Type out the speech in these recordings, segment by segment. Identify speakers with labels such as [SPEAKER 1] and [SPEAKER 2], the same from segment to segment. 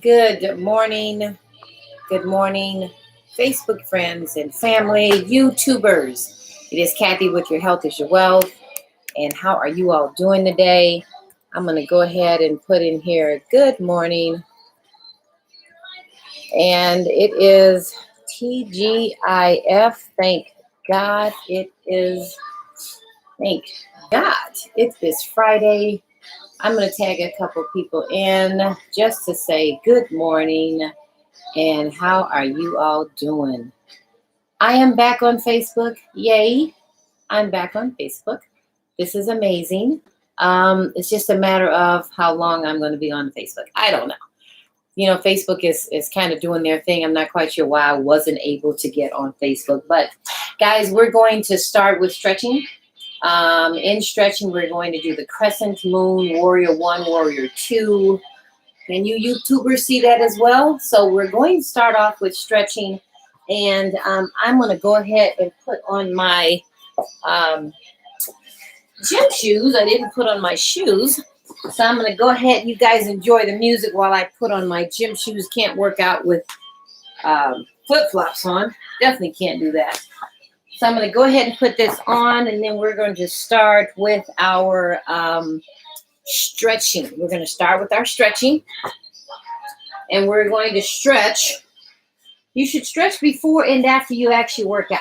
[SPEAKER 1] Good morning. Good morning, Facebook friends and family, YouTubers. It is Kathy with Your Health is Your Wealth. And how are you all doing today? I'm going to go ahead and put in here good morning. And it is TGIF. Thank God it is. Thank God it is Friday. I'm going to tag a couple people in just to say good morning. And how are you all doing? I am back on Facebook. Yay. I'm back on Facebook. This is amazing. It's just a matter of how long I'm going to be on Facebook. I don't know. You know, Facebook is kind of doing their thing. I'm not quite sure why I wasn't able to get on Facebook. But guys, we're going to start with stretching. In stretching, we're going to do the Crescent Moon, Warrior 1, Warrior 2. Can you YouTubers see that as well? So we're going to start off with stretching. And I'm going to go ahead and put on my gym shoes. I didn't put on my shoes. So I'm going to go ahead. You guys enjoy the music while I put on my gym shoes. Can't work out with flip-flops on. Definitely can't do that. So I'm going to go ahead and put this on. And then we're going to start with our stretching. We're going to start with our stretching. And we're going to stretch. You should stretch before and after you actually work out.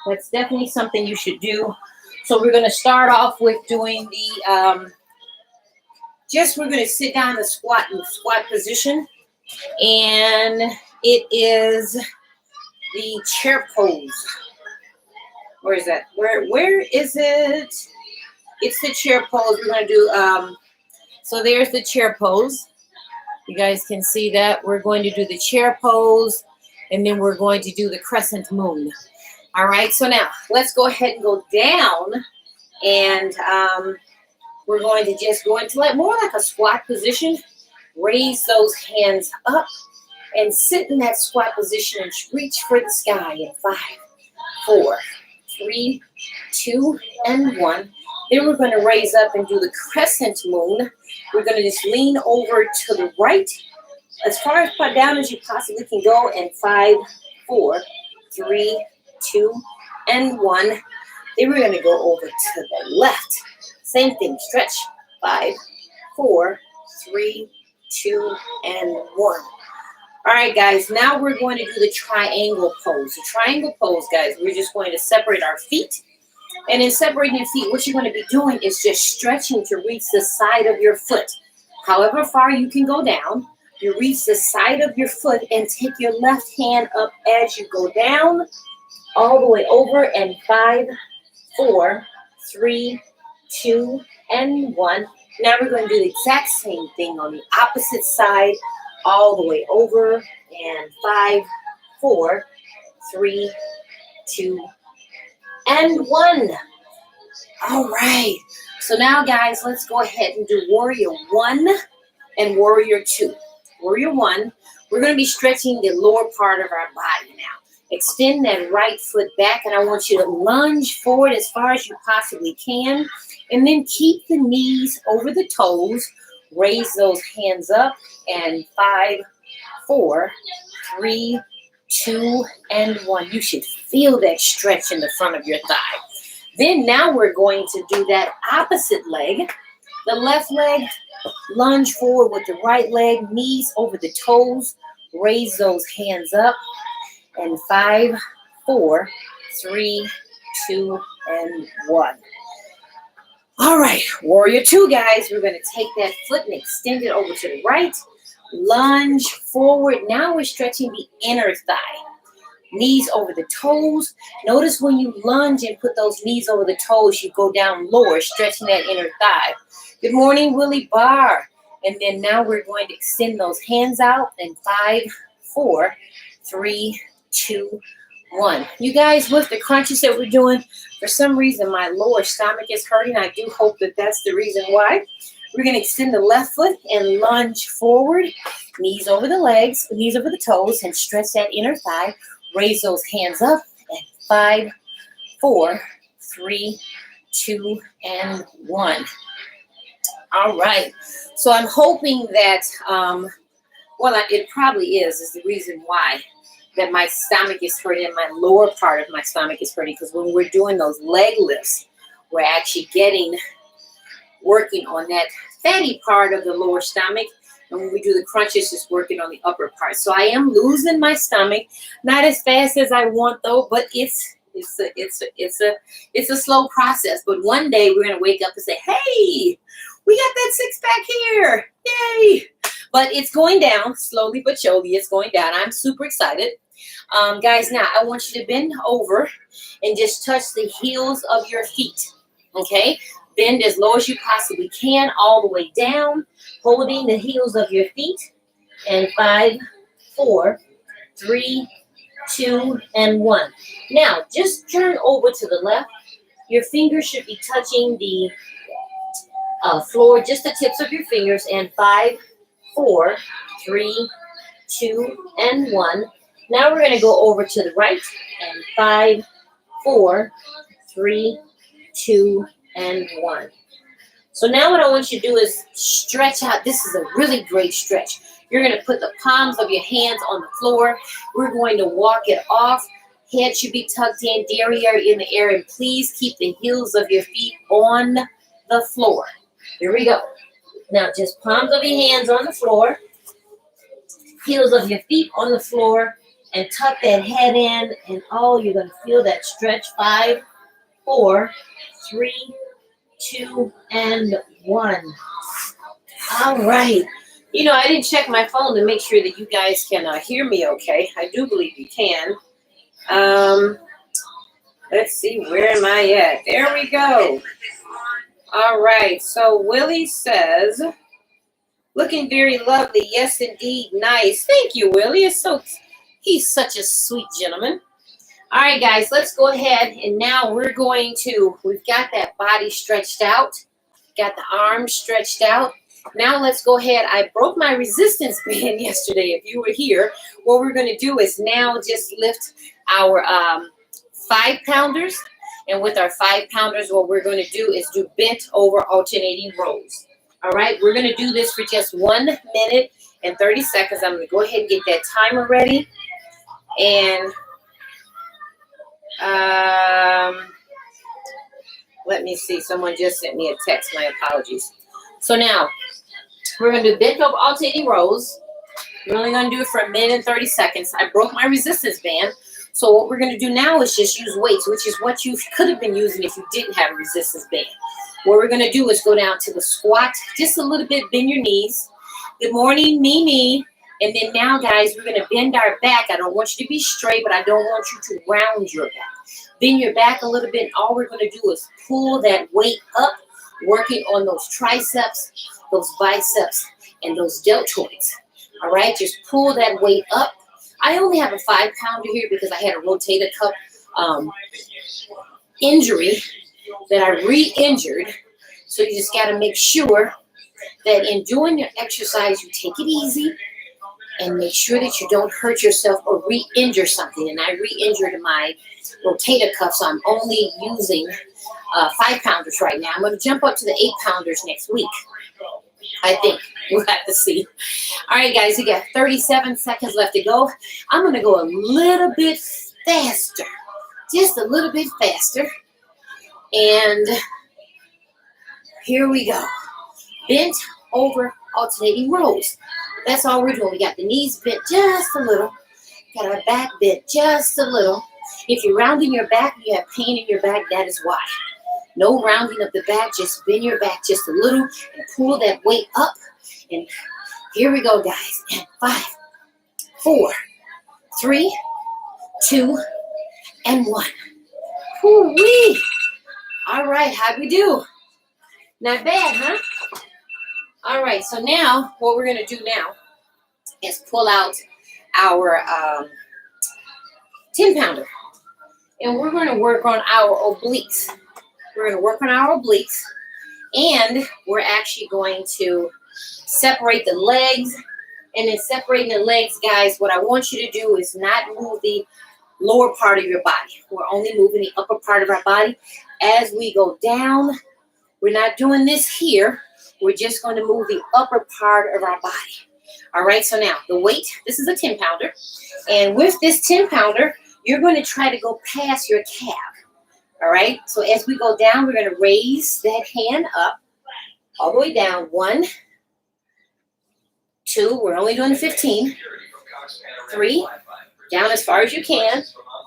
[SPEAKER 1] That's definitely something you should do. So we're going to start off with doing the, we're going to sit down in the squat position. And it is the chair pose. Where is that? Where is it? It's the chair pose. We're going to do, so there's the chair pose. You guys can see that. We're going to do the chair pose. And then we're going to do the crescent moon. All right, so now let's go ahead and go down. And we're going to just go into more like a squat position. Raise those hands up and sit in that squat position and reach for the sky in 5, 4, 3, 2, and 1. Then we're going to raise up and do the crescent moon. We're going to just lean over to the right as far down as you possibly can go, and 5, 4, 3, 2, and 1. Then we're going to go over to the left. Same thing, stretch, 5, 4, 3, 2, and 1. All right, guys, now we're going to do the triangle pose. The triangle pose, guys, we're just going to separate our feet. And in separating your feet, what you're going to be doing is just stretching to reach the side of your foot. However far you can go down, you reach the side of your foot and take your left hand up as you go down, all the way over, and 5, 4, 3, 2, and 1. Now we're going to do the exact same thing on the opposite side, all the way over, and 5, 4, 3, 2, and 1. All right. So now, guys, let's go ahead and do Warrior 1 and Warrior 2. Warrior 1, we're going to be stretching the lower part of our body now. Extend that right foot back, and I want you to lunge forward as far as you possibly can. And then keep the knees over the toes. Raise those hands up, and 5, 4, 3, 2, and 1. You should feel that stretch in the front of your thigh. Then now we're going to do that opposite leg. The left leg, lunge forward with the right leg, knees over the toes. Raise those hands up. And 5, 4, 3, 2, and 1. All right, Warrior 2, guys. We're going to take that foot and extend it over to the right. Lunge forward. Now we're stretching the inner thigh. Knees over the toes. Notice when you lunge and put those knees over the toes, you go down lower, stretching that inner thigh. Good morning, Willie Barr. And then now we're going to extend those hands out. And 5, 4, 3, 2, 1. You guys, with the crunches that we're doing, for some reason my lower stomach is hurting. I do hope that that's the reason why. We're going to extend the left foot and lunge forward. Knees over the legs, knees over the toes, and stretch that inner thigh. Raise those hands up. And 5, 4, 3, 2, and 1. All right. So I'm hoping that Well, it probably is the reason why that my stomach is hurting, my lower part of my stomach is hurting, because when we're doing those leg lifts, we're actually working on that fatty part of the lower stomach. And when we do the crunches, just working on the upper part. So I am losing my stomach, not as fast as I want though, but it's a slow process. But one day we're gonna wake up and say, hey, we got that six pack here. Yay. But it's going down slowly but surely. It's going down. I'm super excited. Guys, now I want you to bend over and just touch the heels of your feet. Okay? Bend as low as you possibly can, all the way down, holding the heels of your feet. And 5, 4, 3, 2, and 1. Now, just turn over to the left. Your fingers should be touching the floor, just the tips of your fingers. And 5, 4, 3, 2, and 1. Now we're going to go over to the right. And 5, 4, 3, 2, and 1. So now what I want you to do is stretch out. This is a really great stretch. You're going to put the palms of your hands on the floor. We're going to walk it off. Head should be tucked in, derriere in the air, and please keep the heels of your feet on the floor. Here we go. Now just palms of your hands on the floor, heels of your feet on the floor, and tuck that head in, and you're going to feel that stretch. 5, 4, 3, 2, and 1. All right. You know, I didn't check my phone to make sure that you guys can hear me okay. I do believe you can. Let's see, where am I at? There we go. All right. So Willie says, looking very lovely. Yes, indeed. Nice. Thank you, Willie. He's such a sweet gentleman. All right, guys, let's go ahead. And now we've got that body stretched out, got the arms stretched out. Now let's go ahead. I broke my resistance band yesterday. If you were here, what we're going to do is now just lift our 5-pounders. And with our 5-pounders, what we're going to do is do bent over alternating rows. All right, we're going to do this for just 1 minute and 30 seconds. I'm going to go ahead and get that timer ready. And let me see. Someone just sent me a text. My apologies. So now we're going to do bent over alternating rows. We're only going to do it for 1 minute and 30 seconds. I broke my resistance band. So what we're going to do now is just use weights, which is what you could have been using if you didn't have a resistance band. What we're going to do is go down to the squat, just a little bit, bend your knees. Good morning, Mimi. And then now, guys, we're going to bend our back. I don't want you to be straight, but I don't want you to round your back. Bend your back a little bit. And all we're going to do is pull that weight up, working on those triceps, those biceps, and those deltoids. All right, just pull that weight up. I only have a 5-pounder here because I had a rotator cuff injury that I re-injured. So you just got to make sure that in doing your exercise, you take it easy and make sure that you don't hurt yourself or re-injure something. And I re-injured my rotator cuff, so I'm only using 5-pounders right now. I'm going to jump up to the 8-pounders next week, I think. We'll have to see. All right, guys, we got 37 seconds left to go. I'm going to go a little bit faster, just a little bit faster. And here we go. Bent over alternating rows. That's all we're doing. We got the knees bent just a little. Got our back bent just a little. If you're rounding your back, you have pain in your back, that is why. No rounding of the back, just bend your back just a little and pull that weight up. And here we go, guys. And 5, 4, 3, 2, and 1. Whoo-wee. All right, how'd we do? Not bad, huh? All right, so now what we're going to do now is pull out our 10-pounder. And we're going to work on our obliques. We're going to work on our obliques. And we're actually going to separate the legs. And in separating the legs, guys, what I want you to do is not move the lower part of your body. We're only moving the upper part of our body. As we go down, we're not doing this here. We're just going to move the upper part of our body. All right, so now the weight, this is a 10 pounder. And with this 10 pounder, you're going to try to go past your calf. All right, so as we go down, we're going to raise that hand up all the way down. 1, 2, we're only doing 15. 3, down as far as you can.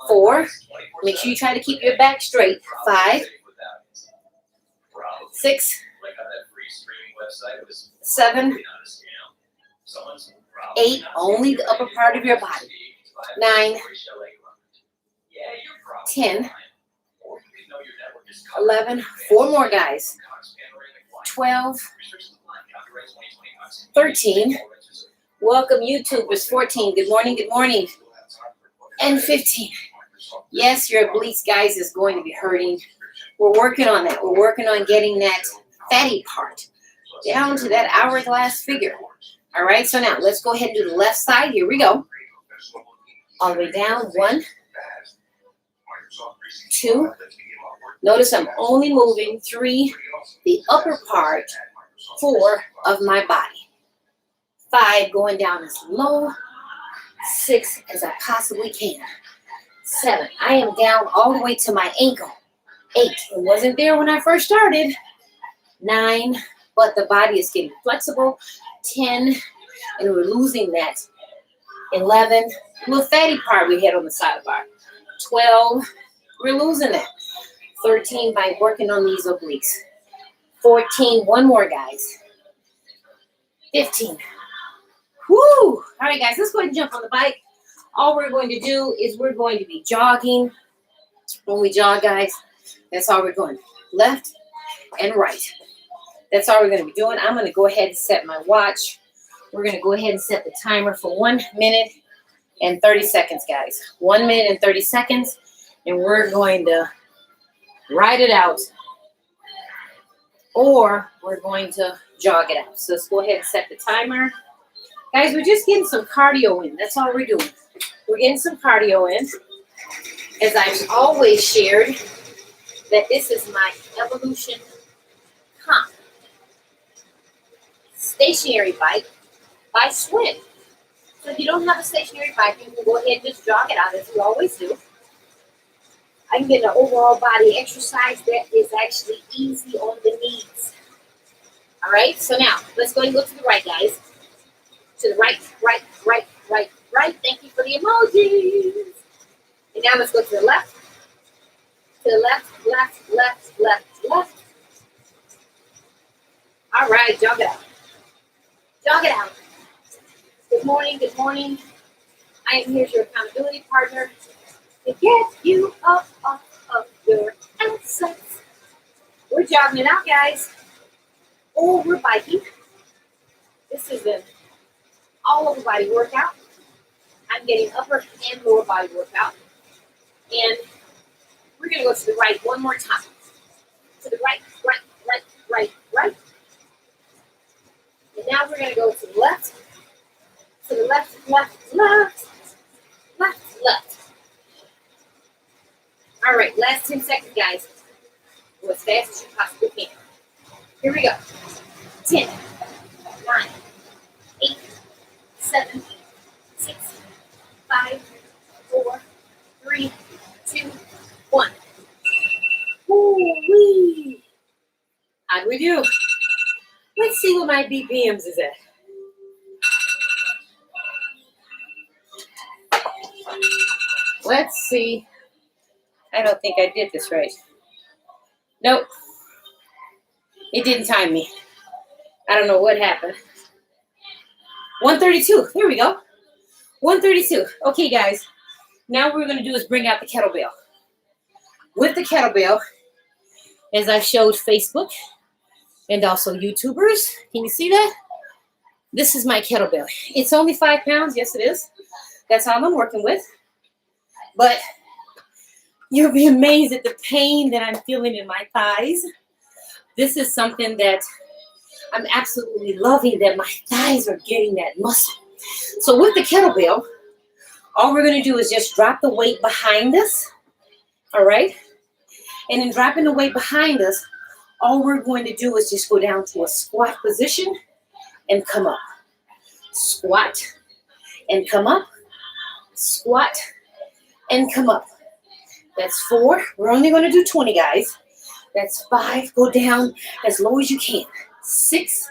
[SPEAKER 1] 4, make sure you try to keep your back straight. 5, 6, 7, 8, only the upper part of your body. 9, 10, 11, 4 more guys. 12, 13, welcome YouTubers. 14, good morning, good morning. And 15. Yes, your obliques, guys, is going to be hurting. We're working on that. We're working on getting that fatty part down to that hourglass figure. All right, so now let's go ahead and do the left side. Here we go. All the way down. 1, 2. Notice I'm only moving 3, the upper part, 4 of my body. 5, going down as low. 6, as I possibly can. 7, I am down all the way to my ankle. 8, it wasn't there when I first started. 9, but the body is getting flexible. 10, and we're losing that. 11, little fatty part we had on the sidebar. 12, we're losing that. 13, by working on these obliques. 14, 1 more, guys. 15. Woo! All right, guys, let's go ahead and jump on the bike. All we're going to do is we're going to be jogging. When we jog, guys, that's all we're doing. Left and right. That's all we're going to be doing. I'm going to go ahead and set my watch. We're going to go ahead and set the timer for 1 minute and 30 seconds, guys. 1 minute and 30 seconds, and we're going to ride it out, or we're going to jog it out. So let's go ahead and set the timer. Guys, we're just getting some cardio in. That's all we're doing. We're getting some cardio in. As I've always shared, that this is my Evolution Comp stationary bike by Swim. So if you don't have a stationary bike, you can go ahead and just jog it out as we always do. I can get an overall body exercise that is actually easy on the knees. All right, so now let's go and go to the right, guys. To the right, right, right, right, right. Thank you for the emojis. And now let's go to the left. To the left, left, left, left, left. All right, jog it out. Jog it out. Good morning, good morning. I am here as your accountability partner to get you up off of your assets. We're jogging it out, guys. Or we're biking. This is an all-over body workout. I'm getting upper and lower body workout. And we're going to go to the right one more time. To the right, right, right, right, right. And now we're going to go to the left. To the left, left, left, left, left. All right, last 10 seconds, guys. Go as fast as you possibly can. Here we go. 10, 9, 8, 7, 6, 5, 4, 3, 2, 1. Woo-wee. How'd we do? Let's see what my BPMs is at. Let's see. I don't think I did this right. Nope. It didn't time me. I don't know what happened. 132. Here we go. 132. Okay, guys. Now what we're going to do is bring out the kettlebell. With the kettlebell, as I showed Facebook and also YouTubers, can you see that? This is my kettlebell. It's only 5 pounds. Yes, it is. That's all I'm working with. But you'll be amazed at the pain that I'm feeling in my thighs. This is something that I'm absolutely loving, that my thighs are getting that muscle. So with the kettlebell, all we're going to do is just drop the weight behind us. All right? And in dropping the weight behind us, all we're going to do is just go down to a squat position and come up. Squat and come up. Squat and come up. That's 4. We're only going to do 20, guys. That's 5. Go down as low as you can. 6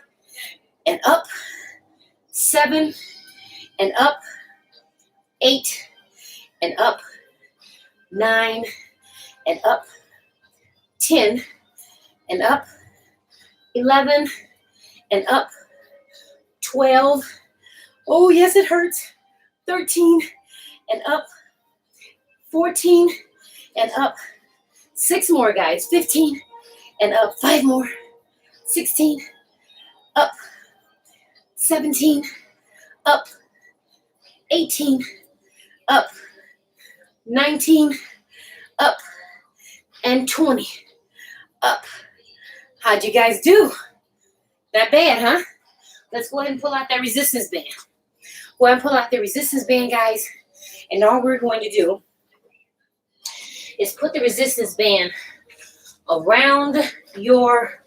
[SPEAKER 1] and up. 7 and up. 8 and up. 9 and up. 10 and up. 11 and up. 12. Oh, yes, it hurts. 13 and up. 14 and up. 6 more, guys. 15 and up. 5 more. 16 up. 17 up. 18 up. 19 up. And 20 up. How'd you guys do? Not bad, huh? Let's go ahead and pull out that resistance band. Go ahead and pull out the resistance band, guys. And all we're going to do is put the resistance band around your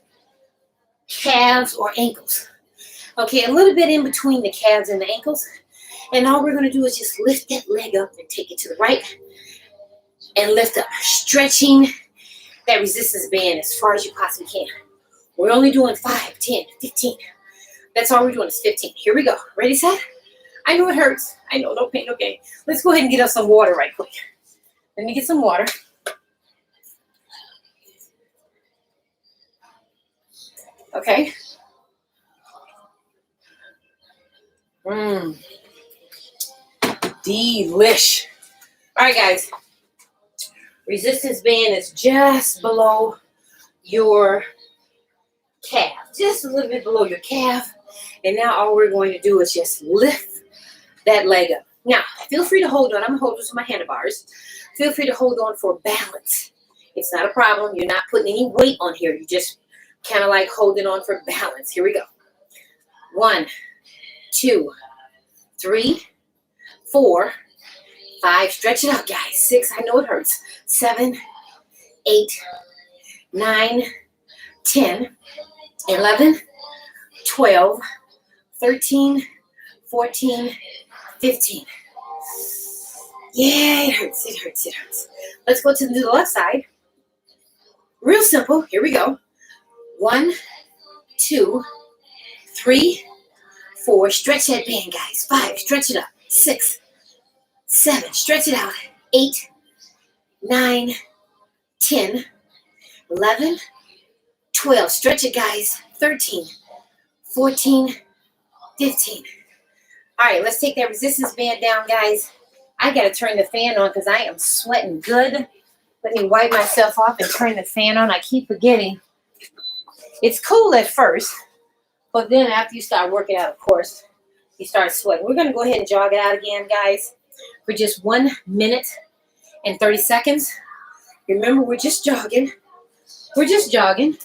[SPEAKER 1] calves or ankles. Okay, a little bit in between the calves and the ankles. And all we're going to do is just lift that leg up and take it to the right and lift up, stretching that resistance band as far as you possibly can. We're only doing 5, 10, 15. That's all we're doing is 15. Here we go. Ready, set? I know it hurts. I know, no pain, no gain. Let's go ahead and get us some water right quick. Let me get some water. Okay. Delish. All right, guys. Resistance band is just below your calf. Just a little bit below your calf. And now all we're going to do is just lift that leg up. Now, feel free to hold on. I'm going to hold this with my handlebars. Feel free to hold on for balance. It's not a problem. You're not putting any weight on here. You just kind of like holding on for balance. Here we go. 1, 2, 3, 4, 5. Stretch it out, guys. 6. I know it hurts. 7, 8, 9, 10, 11, 12, 13, 14, 15. Yeah, it hurts. It hurts. It hurts. Let's go to the left side. Real simple. Here we go. 1, 2, 3, 4. Stretch that band, guys. 5. Stretch it up. 6, 7. Stretch it out. 8, 9, 10, 11, 12. Stretch it, guys. 13, 14, 15. All right, let's take that resistance band down, guys. I got to turn the fan on because I am sweating good. Let me wipe myself off and turn the fan on. I keep forgetting. It's cool at first, but then after you start working out, of course, you start sweating. We're going to go ahead and jog it out again, guys, for just 1 minute and 30 seconds. Remember, we're just jogging. We're just jogging.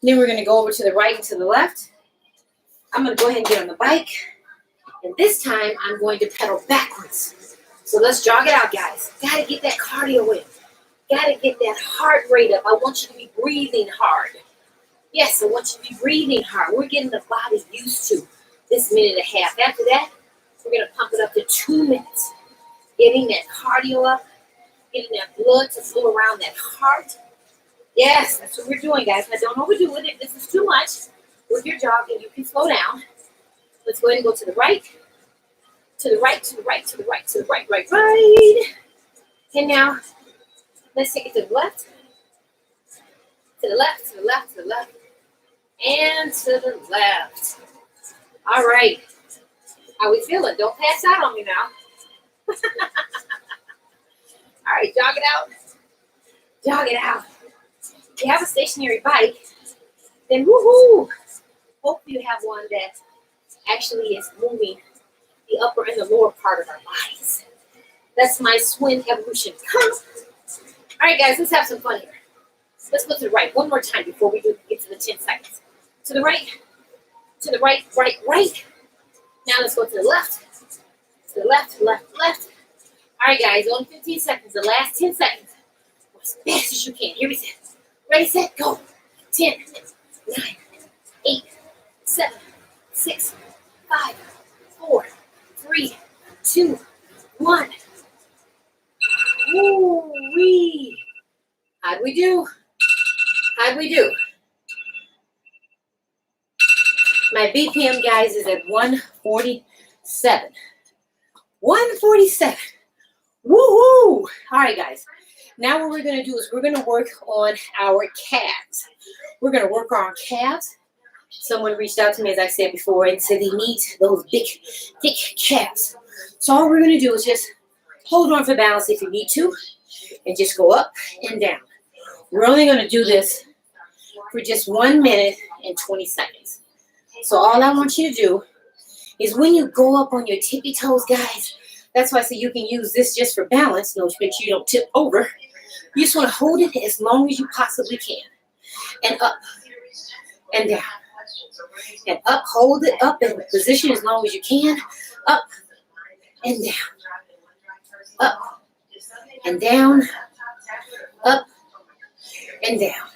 [SPEAKER 1] Then we're going to go over to the right and to the left. I'm going to go ahead and get on the bike. And this time, I'm going to pedal backwards. So let's jog it out, guys. Got to get that cardio in. Got to get that heart rate up. I want you to be breathing hard. Yes, I want you to be breathing hard. We're getting the body used to this minute and a half. After that, we're going to pump it up to 2 minutes. Getting that cardio up. Getting that blood to flow around that heart. Yes, that's what we're doing, guys. Now, don't overdo it. If this is too much with your jogging, you can slow down. Let's go ahead and go to the right. To the right, to the right, to the right, to the right, right, right. And now, let's take it to the left. To the left, to the left, to the left. And to the left. All right. How we feeling? Don't pass out on me now. All right, jog it out. Jog it out. If you have a stationary bike, then woohoo! Hopefully you have one that actually is moving the upper and the lower part of our bodies. That's my swim evolution. Come. All right, guys, let's have some fun here. Let's go to the right one more time before we get to the 10 seconds. To the right, right, right. Now let's go to the left. To the left, left, left. All right, guys, only 15 seconds. The last 10 seconds. Go as fast as you can. Here we go. Ready, set, go. 10, 9, 8, 7, 6, 5, 4, 3, 2, 1. Woo-wee. How'd we do? How'd we do? My BPM, guys, is at 147. 147. Woohoo! All right, guys. Now what we're going to do is we're going to work on our calves. We're going to work on our calves. Someone reached out to me, as I said before, and said they need those big, thick calves. So all we're going to do is just hold on for balance if you need to, and just go up and down. We're only going to do this for just 1 minute and 20 seconds. So all I want you to do is when you go up on your tippy toes, guys, that's why I say you can use this just for balance. No, make sure you don't tip over. You just want to hold it as long as you possibly can. And up and down. And up, hold it up in position as long as you can. Up and down. Up and down. Up and down.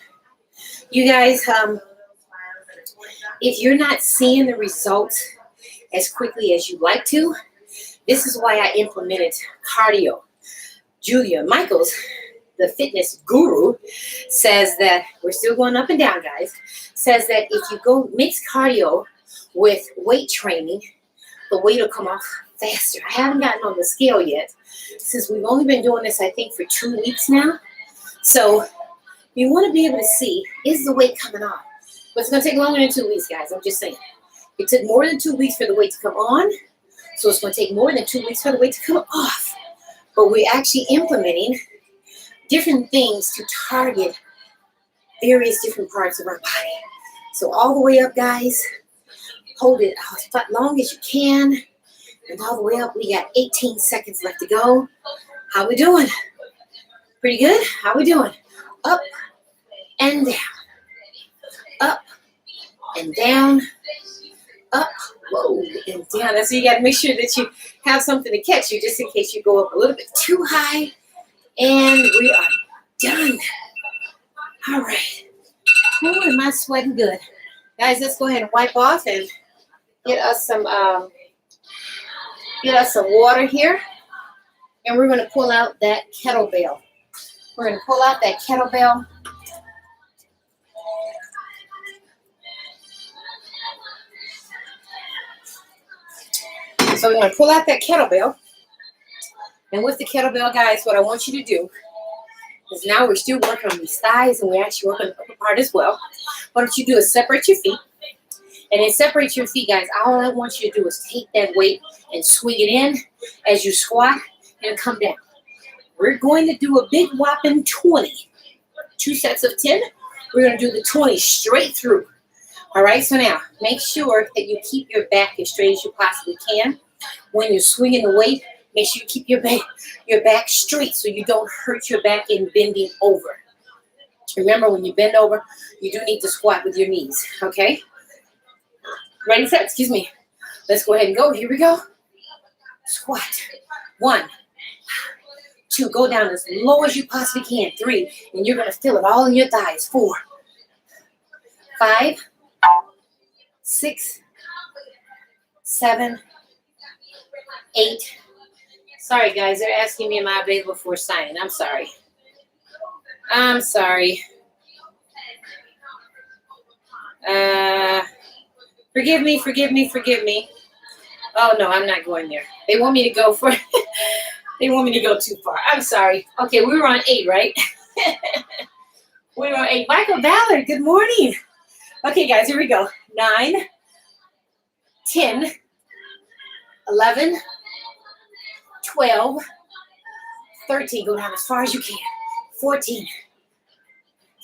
[SPEAKER 1] You guys, if you're not seeing the results as quickly as you'd like to, this is why I implemented cardio. Julia Michaels, the fitness guru, says that we're still going up and down, guys. Says that if you go mix cardio with weight training, the weight will come off faster. I haven't gotten on the scale yet, since we've only been doing this, I think, for 2 weeks now. So you want to be able to see, is the weight coming off? But it's going to take longer than 2 weeks, guys. I'm just saying. It took more than 2 weeks for the weight to come on. So it's going to take more than 2 weeks for the weight to come off. But we're actually implementing different things to target various different parts of our body. So all the way up, guys. Hold it as long as you can. And all the way up, we got 18 seconds left to go. How we doing? Pretty good? How we doing? Up and down. Up and down. Up, whoa, and down. That's so you got to make sure that you have something to catch you just in case you go up a little bit too high. And we are done. All right. Oh, am I sweating good? Guys, let's go ahead and wipe off and get us some water here. And we're going to pull out that kettlebell. We're going to pull out that kettlebell. So we're going to pull out that kettlebell. And with the kettlebell, guys, what I want you to do is now we're still working on these thighs and we're actually working on the upper part as well. What you do is separate your feet. And then separate your feet, guys. All I want you to do is take that weight and swing it in as you squat and come down. We're going to do a big whopping 20. 2 sets of 10. We're going to do the 20 straight through. All right, so now make sure that you keep your back as straight as you possibly can. When you're swinging the weight, make sure you keep your back straight so you don't hurt your back in bending over. Remember, when you bend over, you do need to squat with your knees, okay? Ready, set, excuse me. Let's go ahead and go. Here we go. Squat. 1, 2, go down as low as you possibly can. 3, and you're going to feel it all in your thighs. 4, 5, 6, 7, 8. Sorry, guys. They're asking me, am I available for signing? I'm sorry. Forgive me. Oh, no, I'm not going there. They want me to go for they want me to go too far. I'm sorry. Okay, we were on 8, right? We were on 8. Michael Ballard, good morning. Okay, guys, here we go. 9, 10, 11, 12, 13. Go down as far as you can. 14,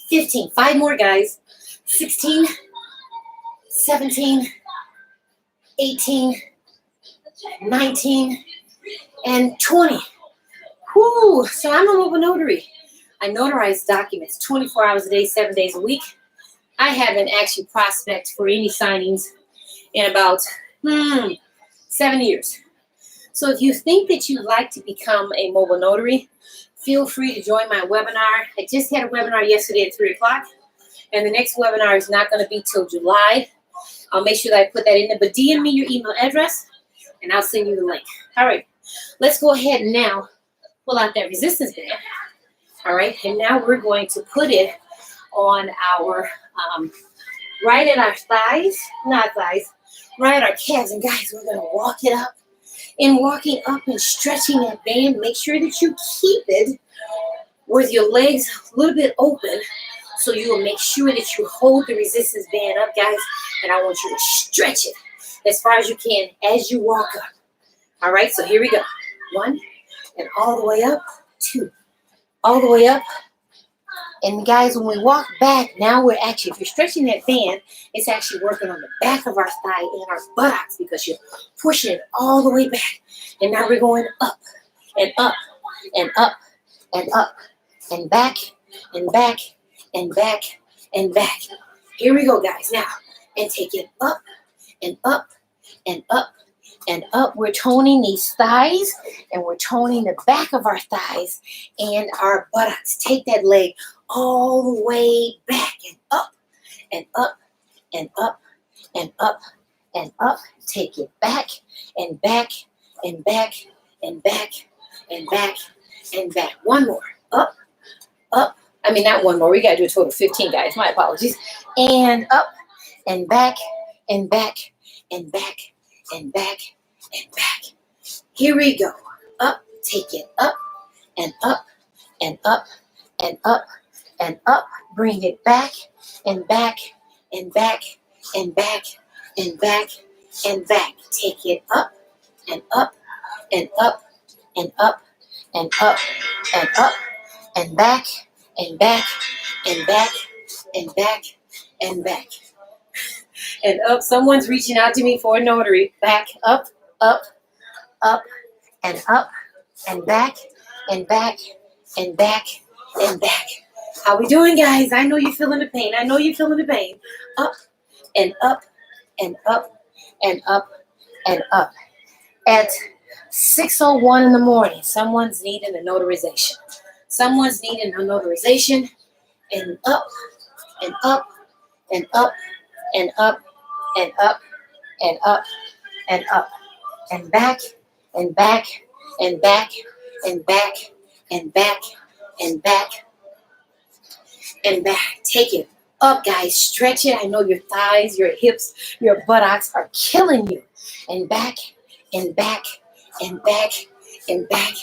[SPEAKER 1] 15. 5 more, guys. 16, 17, 18, 19, and 20. Whoo! So I'm a mobile notary. I notarize documents 24 hours a day, 7 days a week. I haven't actually prospected for any signings in about 7 years. So if you think that you'd like to become a mobile notary, feel free to join my webinar. I just had a webinar yesterday at 3 o'clock, and the next webinar is not going to be till July. I'll make sure that I put that in there, but DM me your email address, and I'll send you the link. All right, let's go ahead and now pull out that resistance band. All right, and now we're going to put it on our, right at our thighs, not thighs, right at our calves. And guys, we're going to walk it up. In walking up and stretching that band, make sure that you keep it with your legs a little bit open, so you will make sure that you hold the resistance band up, guys. And I want you to stretch it as far as you can as you walk up. All right, so here we go. 1, and all the way up. 2, all the way up. And guys, when we walk back, now we're actually, if you're stretching that band, it's actually working on the back of our thigh and our buttocks, because you're pushing it all the way back. And now we're going up and up and up and up and back and back and back and back. Here we go, guys. Now, and take it up and up and up and up. We're toning these thighs, and we're toning the back of our thighs and our buttocks. Take that leg all the way back and up and up and up and up and up. Take it back and back and back and back and back and back. One more. Up, up. I mean, not one more. We got to do a total of 15, guys. My apologies. And up and back and back and back and back and back. Here we go. Up. Take it up and up and up and up and up. Bring it back and back and back and back and back and back. Take it up and up and up and up and up and up and back and back and back and back and back and up. Someone's reaching out to me for a notary. Back, up, up, up, and up, and back, and back, and back, and back. How we doing, guys? I know you're feeling the pain. I know you're feeling the pain. Up, and up, and up, and up, and up. At 6:01 in the morning, someone's needing a notarization. Someone's needing a notarization. And up, and up, and up, and up, and up, and up, and up, and back, and back, and back, and back, and back, and back, and back. Take it up, guys. Stretch it. I know your thighs, your hips, your buttocks are killing you. And back, and back, and back, and back.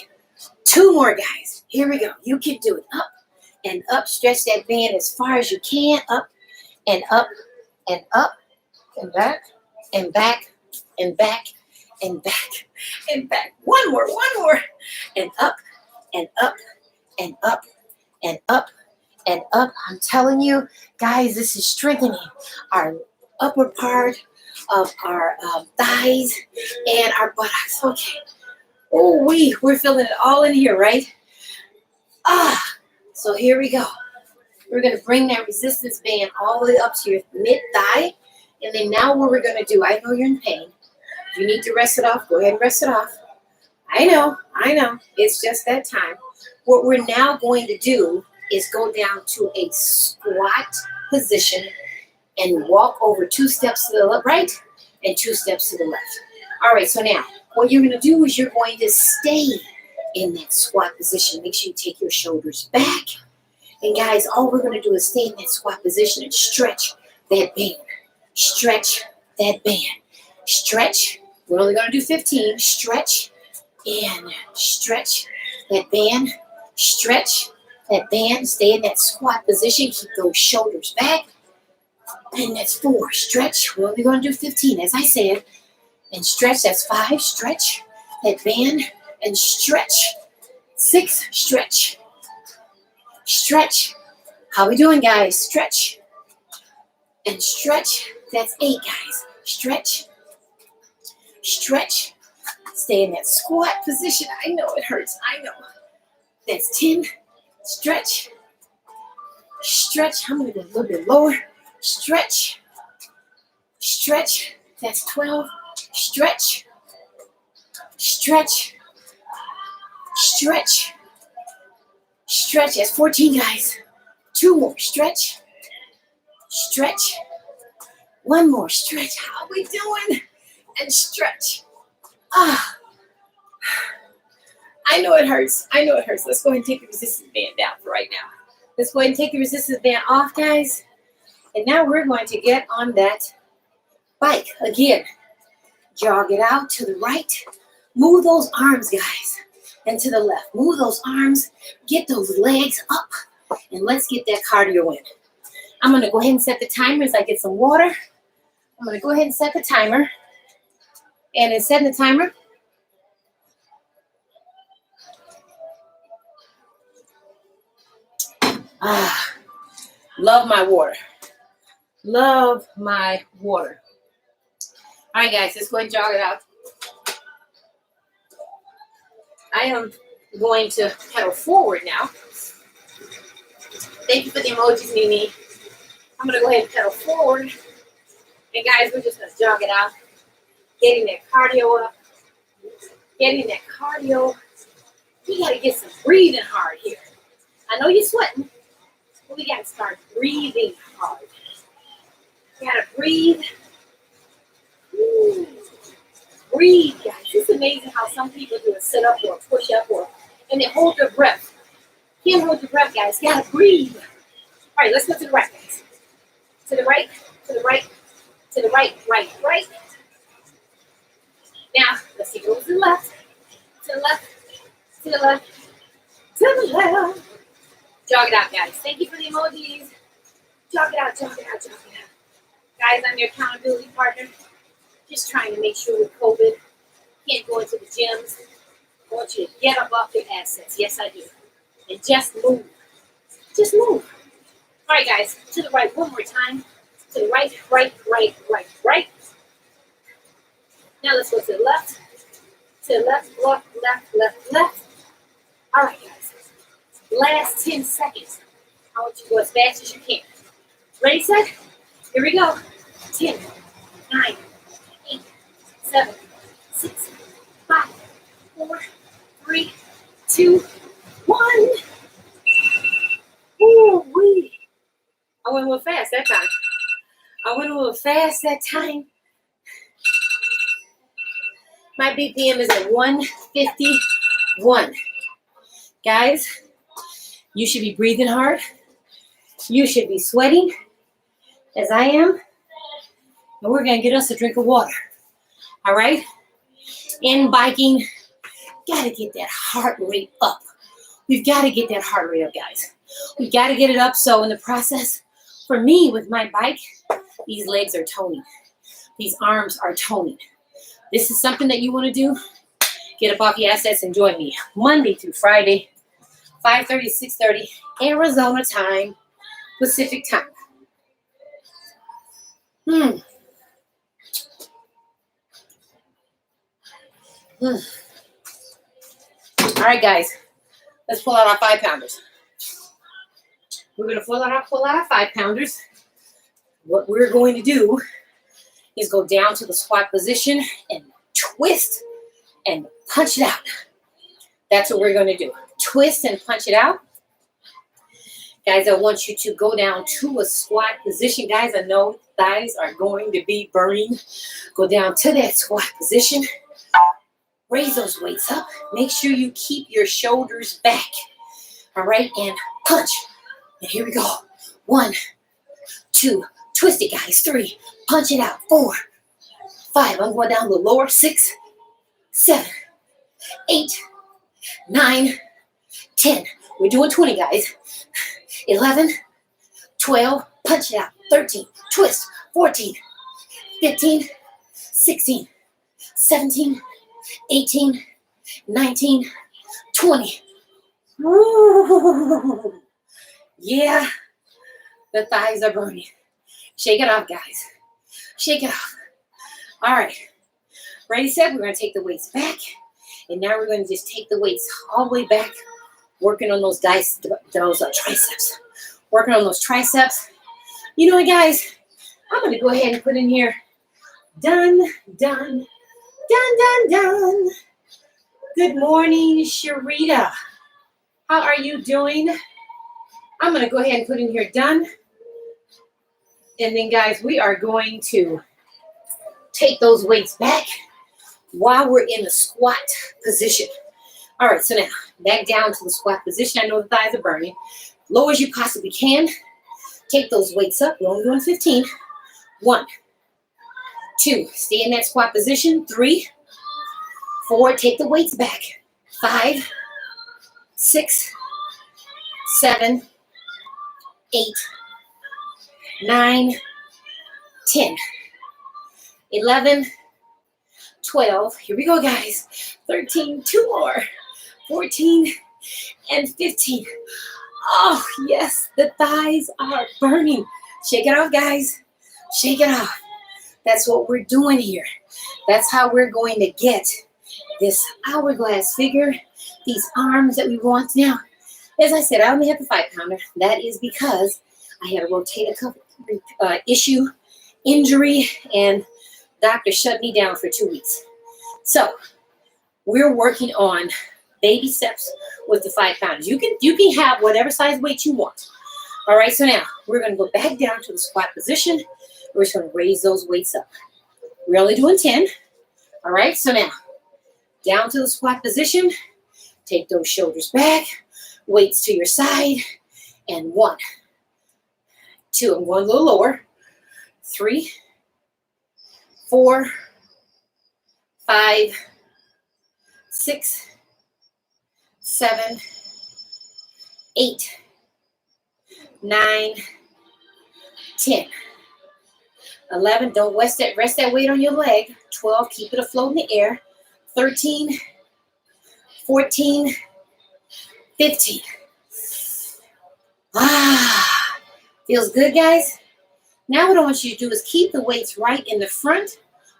[SPEAKER 1] 2 more, guys. Here we go. You can do it. Up and up. Stretch that band as far as you can. Up and up and up and back and back and back and back and back. One more. And up and up and up and up and up. I'm telling you, guys, this is strengthening our upper part of our thighs and our buttocks. Okay. Oh, we're feeling it all in here, right? So here we go. We're going to bring that resistance band all the way up to your mid-thigh. And then now what we're going to do, I know you're in pain. If you need to rest it off, go ahead and rest it off. I know. It's just that time. What we're now going to do is go down to a squat position and walk over 2 steps to the right and 2 steps to the left. All right, so now what you're going to do is you're going to stay in that squat position. Make sure you take your shoulders back. And guys, all we're going to do is stay in that squat position and stretch that band. Stretch that band. Stretch. We're only going to do 15. Stretch and stretch that band. Stretch that band. Stay in that squat position. Keep those shoulders back. And that's 4. Stretch. We're only going to do 15, as I said. And stretch. That's 5. Stretch that band and stretch. 6. Stretch. Stretch. How we doing, guys? Stretch and stretch. That's 8, guys. Stretch. Stretch. Stay in that squat position. I know it hurts. I know. That's 10. Stretch. Stretch. I'm going to go a little bit lower. Stretch. Stretch. That's 12. Stretch. Stretch. Stretch. Stretch. That's 14, guys. 2 more. Stretch. Stretch. 1 more. Stretch. How we doing? And stretch. Ah, I know it hurts. I know it hurts. Let's go ahead and take the resistance band down for right now. Let's go ahead and take the resistance band off, guys. And now we're going to get on that bike again. Jog it out to the right. Move those arms, guys. And to the left. Move those arms. Get those legs up. And let's get that cardio in. I'm going to go ahead and set the timer as I get some water. I'm going to go ahead and set the timer. And in setting the timer, love my water. Love my water. All right, guys, let's go ahead and jog it out. I am going to pedal forward now. Thank you for the emojis, Mimi. I'm going to go ahead and pedal forward. And guys, we're just going to jog it out. Getting that cardio up. Getting that cardio. We got to get some breathing hard here. I know you're sweating, but we got to start breathing hard. We got to breathe. Ooh. Breathe, guys. It's amazing how some people do a sit-up or a push-up and they hold their breath. Can't hold your breath, guys. You gotta breathe. All right, let's go to the right, guys. To the right, to the right, to the right, right, right. Now, let's see, go to the left, to the left, to the left, to the left. Jog it out, guys. Thank you for the emojis. Jog it out, jog it out, jog it out. Guys, I'm your accountability partner. Just trying to make sure with COVID, can't go into the gyms. I want you to get up off your assets. Yes, I do. And just move. Just move. All right, guys, to the right one more time. To the right, right, right, right, right. Now let's go to the left. To the left, left, left, left, left. All right, guys. Last 10 seconds. I want you to go as fast as you can. Ready, set? Here we go. 10, 9, 8, 7, 6, 5, 4, 3, 2, 1. Ooh, wee. I went a little fast that time. My BPM is at 151. Guys, you should be breathing hard. You should be sweating, as I am. And we're going to get us a drink of water. All right? In biking, got to get that heart rate up. We've got to get that heart rate up, guys. We've got to get it up. So in the process, for me, with my bike, these legs are toning. These arms are toning. This is something that you want to do. Get up off your assets and join me Monday through Friday, 5:30 to 6:30, Arizona time, Pacific time. All right, guys, let's pull out our 5-pounders. We're going to pull out our 5-pounders. What we're going to do is go down to the squat position and twist and punch it out. That's what we're going to do. Twist and punch it out. Guys, I want you to go down to a squat position. Guys, I know thighs are going to be burning. Go down to that squat position. Raise those weights up. Make sure you keep your shoulders back. All right, and punch. And here we go. 1, 2, twist it, guys. 3, punch it out. 4, 5, I'm going down the lower. 6, 7, 8, 9, 10. We're doing 20, guys. 11, 12, punch it out. 13, twist. 14, 15, 16, 17, 18, 19, 20. Woo! Yeah, the thighs are burning. Shake it off, guys. Shake it off. All right. Ready, set? We're going to take the weights back. And now we're going to just take the weights all the way back, working on those triceps. Working on those triceps. You know what, guys? I'm going to go ahead and put in here, done, done, done, done, done. Good morning, Sharita. How are you doing? I'm going to go ahead and put in here, done. And then, guys, we are going to take those weights back. while we're in the squat position. All right, so now back down to the squat position. I know the thighs are burning. Low as you possibly can. Take those weights up. We're only doing 15. 1, 2, stay in that squat position. 3, 4, take the weights back. 5, 6, 7, 8, 9, 10, 11, 12. Here we go, guys. 13, 2 more. 14 and 15. Oh, yes, the thighs are burning. Shake it off, guys. Shake it off. That's what we're doing here. That's how we're going to get this hourglass figure, these arms that we want. Now, as I said, I only have the 5-pounder. That is because I had a rotator cuff issue, injury, and doctor shut me down for 2 weeks. So we're working on baby steps with the 5-pounders. You can have whatever size weight you want. All right, so now we're going to go back down to the squat position. We're just going to raise those weights up. We're only doing 10. All right, so now down to the squat position. Take those shoulders back, weights to your side, and 1, 2. I'm going a little lower. 3, 4, 5, 6, 7, 8, 9, 10, 11. Don't rest that weight on your leg. 12. Keep it afloat in the air. 13, 14, 15. Feels good, guys? Now what I want you to do is keep the weights right in the front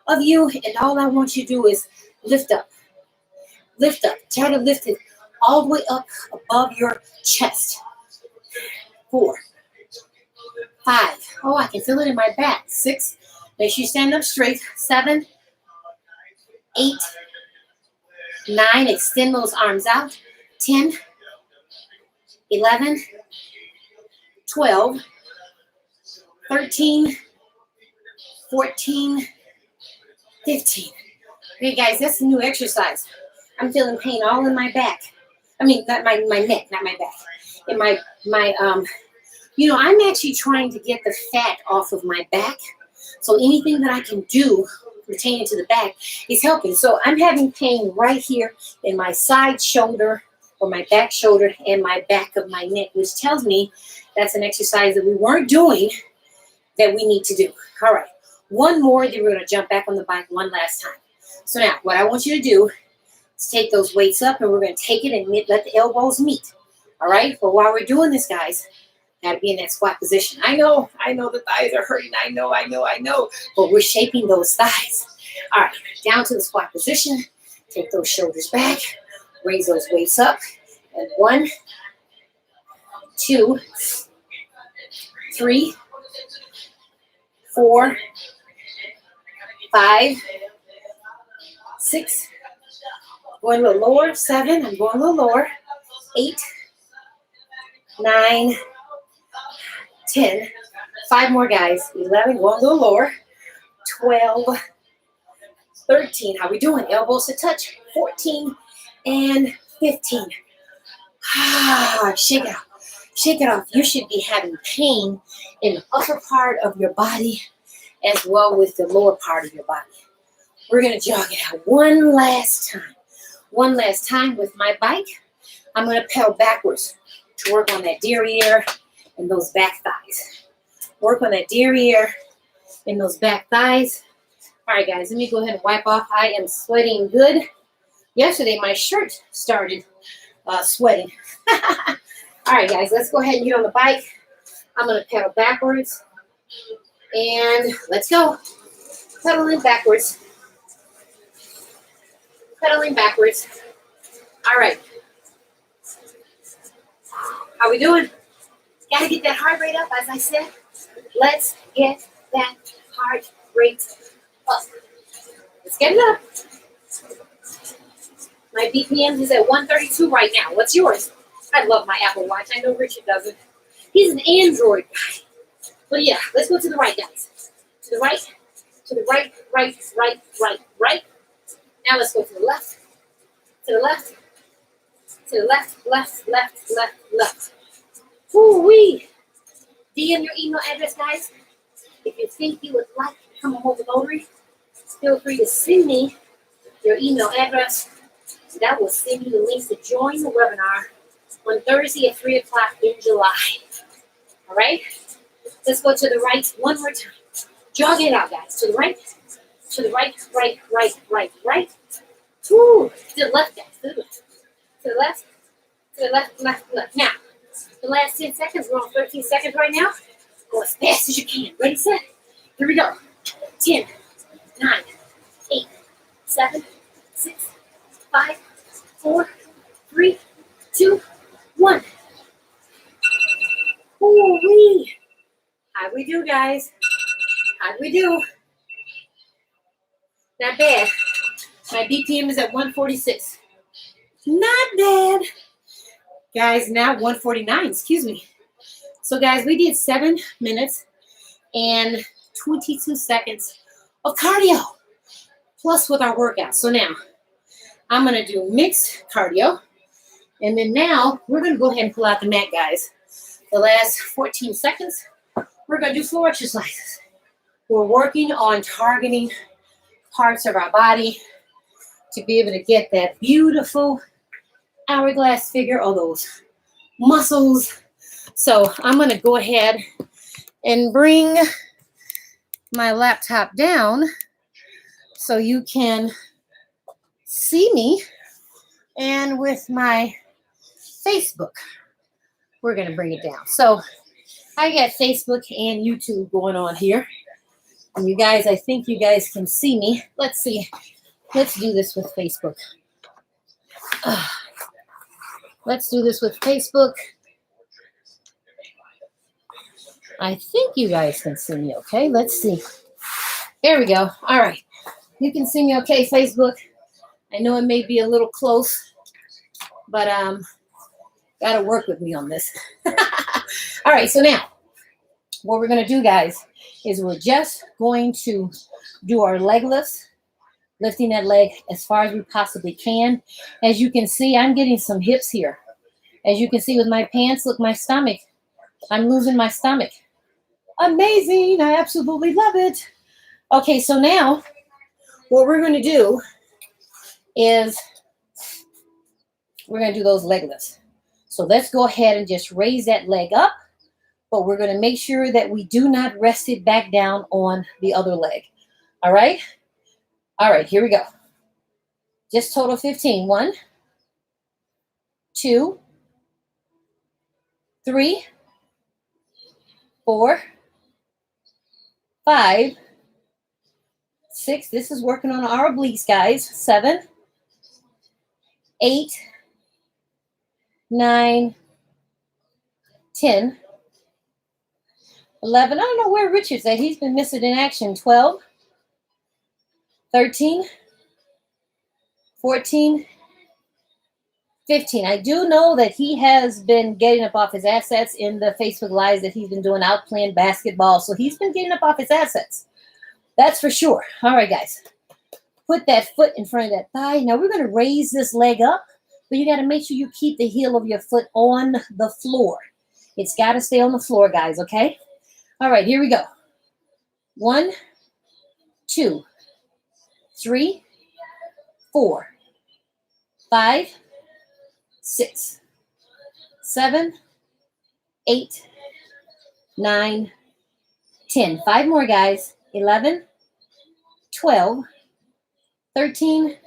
[SPEAKER 1] of you, and all I want you to do is lift up. Lift up. Try to lift it all the way up above your chest. 4, 5. Oh, I can feel it in my back. 6. Make sure you stand up straight. 7, 8, 9. Extend those arms out. 10, 11, 12, 13, 14, 15. Okay, guys, that's a new exercise. I'm feeling pain all in my back. I mean, not my neck, not my back. In my I'm actually trying to get the fat off of my back. So anything that I can do pertaining to the back is helping. So I'm having pain right here in my side shoulder or my back shoulder and my back of my neck, which tells me that's an exercise that we weren't doing that we need to do. All right, one more, then we're going to jump back on the bike one last time. So now what I want you to do is take those weights up, and we're going to take it and let the elbows meet. All right, but while we're doing this, guys, got to be in that squat position. I know the thighs are hurting. I know, but we're shaping those thighs. All right, down to the squat position. Take those shoulders back. Raise those weights up. And 1, 2, 3, 4, 5, 6. Going a little lower. 7. I'm going a little lower. 8, 9, 10. 5 more, guys. 11. Going a little lower. 12. 13. How we doing? Elbows to touch. 14 and 15. Shake it off. Shake it off. You should be having pain in the upper part of your body as well with the lower part of your body. We're going to jog it out one last time. One last time with my bike. I'm going to pedal backwards to work on that derriere and those back thighs. Work on that derriere and those back thighs. All right, guys, let me go ahead and wipe off. I am sweating good. Yesterday, my shirt started sweating. All right, guys, let's go ahead and get on the bike. I'm going to pedal backwards. And let's go. Pedaling backwards. Pedaling backwards. All right. How we doing? Got to get that heart rate up, as I said. Let's get that heart rate up. Let's get it up. My BPM is at 132 right now. What's yours? I love my Apple Watch. I know Richard doesn't. He's an Android guy. But yeah, let's go to the right, guys. To the right, right, Now let's go to the left, to the left, to the left, left, left, left, left. Woo-wee. DM your email address, guys. If you think you would like to become a mobile notary, feel free to send me your email address. That will send you the links to join the webinar on Thursday at 3 o'clock in July. All right? Let's go to the right one more time. Jog it out, guys. To the right, right, right, right, right. Woo. To the left, guys. To the left. To the left. To the left, left, left. Now, the last 10 seconds. We're on 13 seconds right now. Go as fast as you can. Ready, set? Here we go. 10, 9, 8, 7, 6, 5, 4, 3, 2, 1. Ooh-wee. How'd we do, guys? How'd we do? Not bad. My BPM is at 146. Not bad. Guys, now 149, excuse me. So, guys, we did 7 minutes and 22 seconds of cardio, plus with our workout. So now, I'm going to do mixed cardio. And then now, we're going to go ahead and pull out the mat, guys. The last 14 seconds, we're going to do floor exercises. We're working on targeting parts of our body to be able to get that beautiful hourglass figure or those muscles. So I'm going to go ahead and bring my laptop down so you can see me. And with my Facebook, we're going to bring it down. So I got Facebook and YouTube going on here. And you guys, I think you guys can see me. Let's see. Let's do this with Facebook. Let's do this with Facebook. I think you guys can see me okay. Let's see. There we go. All right. You can see me okay, Facebook. I know it may be a little close, but got to work with me on this. All right. So now what we're going to do, guys, is we're just going to do our leg lifts, lifting that leg as far as we possibly can. As you can see, I'm getting some hips here. As you can see with my pants, look, my stomach. I'm losing my stomach. Amazing. I absolutely love it. Okay, so now what we're going to do is we're going to do those leg lifts. So let's go ahead and just raise that leg up, but we're going to make sure that we do not rest it back down on the other leg. All right? All right, here we go. Just total 15. 1, 2, 3, 4, 5, 6. This is working on our obliques, guys. 7, 8, 9, 10, 11. I don't know where Richard's at. He's been missing in action. 12, 13, 14, 15. I do know that he has been getting up off his assets in the Facebook Lives that he's been doing out playing basketball. So he's been getting up off his assets. That's for sure. All right, guys. Put that foot in front of that thigh. Now we're going to raise this leg up, but you got to make sure you keep the heel of your foot on the floor. It's got to stay on the floor, guys, okay? All right, here we go. 1, 2, 3, 4, 5, 6, 7, 8, 9, 10. 5 more, guys. 11, 12, 13,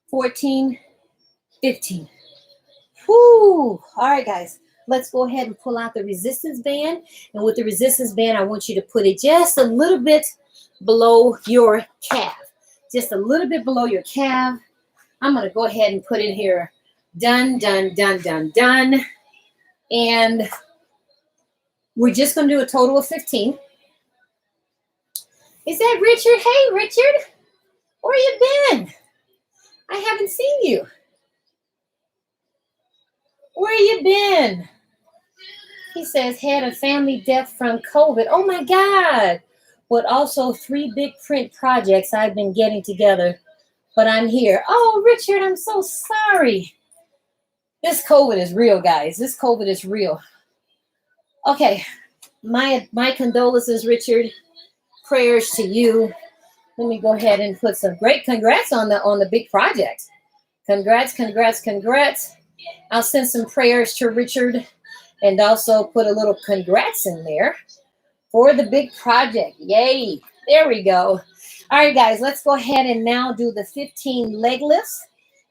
[SPEAKER 1] 14, 15. Whoo! All right, guys. Let's go ahead and pull out the resistance band. And with the resistance band, I want you to put it just a little bit below your calf. Just a little bit below your calf. I'm going to go ahead and put in here, done, done, done, done, done. And we're just going to do a total of 15. Is that Richard? Hey, Richard. Where you been? I haven't seen you. Where you been? He says, had a family death from COVID. Oh, my God. But also 3 big print projects I've been getting together but I'm here. Oh, Richard, I'm so sorry. This COVID is real, guys. This COVID is real. Okay, my condolences, Richard. Prayers to you. Let me go ahead and put some great congrats on the big project. Congrats, congrats, congrats. I'll send some prayers to Richard and also put a little congrats in there for the big project. Yay. There we go. All right, guys, let's go ahead and now do the 15 leg lifts.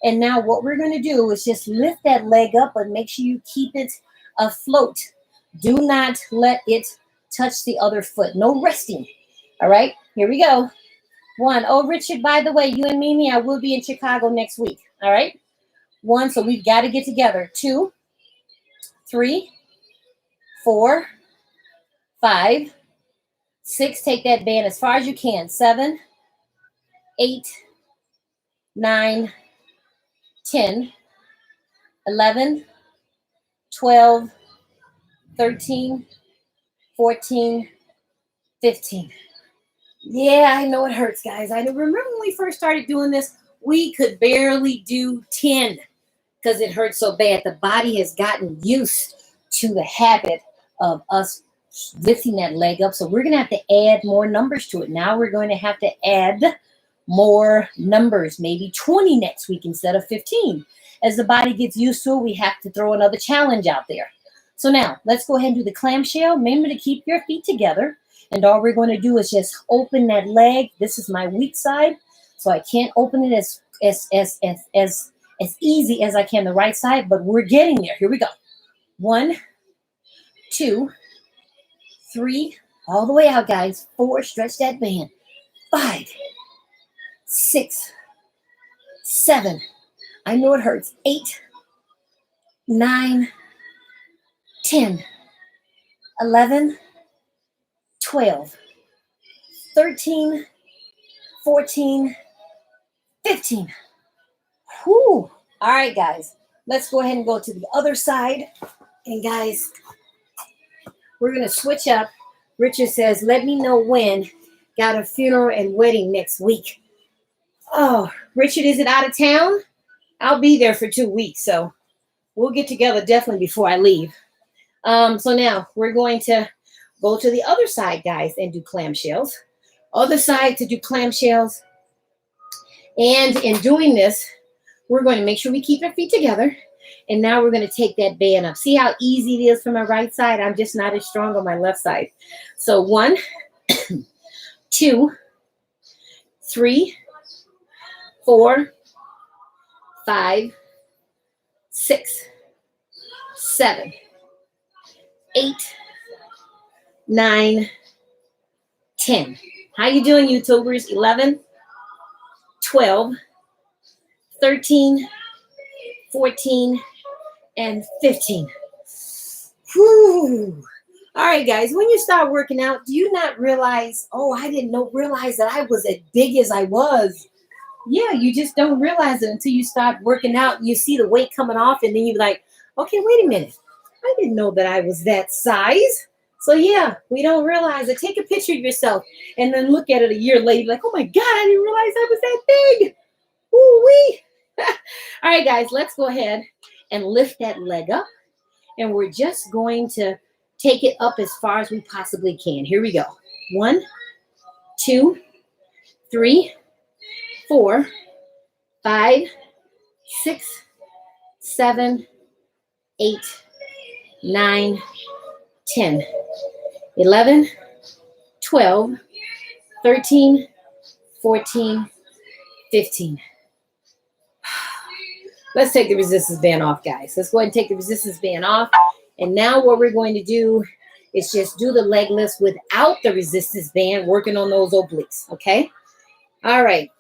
[SPEAKER 1] And now what we're going to do is just lift that leg up, but make sure you keep it afloat. Do not let it touch the other foot. No resting. All right, here we go. 1. Oh, Richard, by the way, you and Mimi, I will be in Chicago next week. All right. 1, so we've got to get together. 2, 3, 4, 5, 6. Take that band as far as you can. 7, 8, 9, 10, 11, 12, 13, 14, 15. Yeah, I know it hurts, guys. I remember when we first started doing this, we could barely do 10 because it hurt so bad. The body has gotten used to the habit of us lifting that leg up. So we're going to have to add more numbers to it. Now we're going to have to add more numbers, maybe 20 next week instead of 15. As the body gets used to it, we have to throw another challenge out there. So now let's go ahead and do the clamshell. Remember to keep your feet together. And all we're going to do is just open that leg. This is my weak side, so I can't open it as easy as I can the right side, but we're getting there. Here we go. 1, 2, 3, all the way out, guys. 4, stretch that band. 5, 6, 7. I know it hurts. 8, 9, 10, 11, 12, 13, 14, 15. Whew. All right, guys. Let's go ahead and go to the other side. And guys, we're going to switch up. Richard says, let me know when. Got a funeral and wedding next week. Oh, Richard, is it out of town? I'll be there for 2 weeks, so we'll get together definitely before I leave. So now we're going to go to the other side, guys, and do clamshells. Other side to do clamshells. And in doing this, we're going to make sure we keep our feet together. And now we're going to take that band up. See how easy it is for my right side? I'm just not as strong on my left side. So 1, 2, 3, 4, 5, 6, 7, 8, 9, 10. How you doing, YouTubers? 11, 12, 13, 14, and 15. Whew. All right, guys, when you start working out, do you not realize, oh, I didn't realize that I was as big as I was? Yeah, you just don't realize it until you start working out and you see the weight coming off, and then you're like, okay, wait a minute. I didn't know that I was that size. So yeah, we don't realize it. Take a picture of yourself and then look at it a year later, like, oh my God, I didn't realize I was that big. Ooh-wee. All right, guys, let's go ahead and lift that leg up. And we're just going to take it up as far as we possibly can. Here we go. 1, 2, 3, 4, 5, 6, 7, 8, 9, 10, 11, 12, 13, 14, 15. Let's take the resistance band off, guys. Let's go ahead and take the resistance band off. And now what we're going to do is just do the leg lifts without the resistance band, working on those obliques, okay? All right.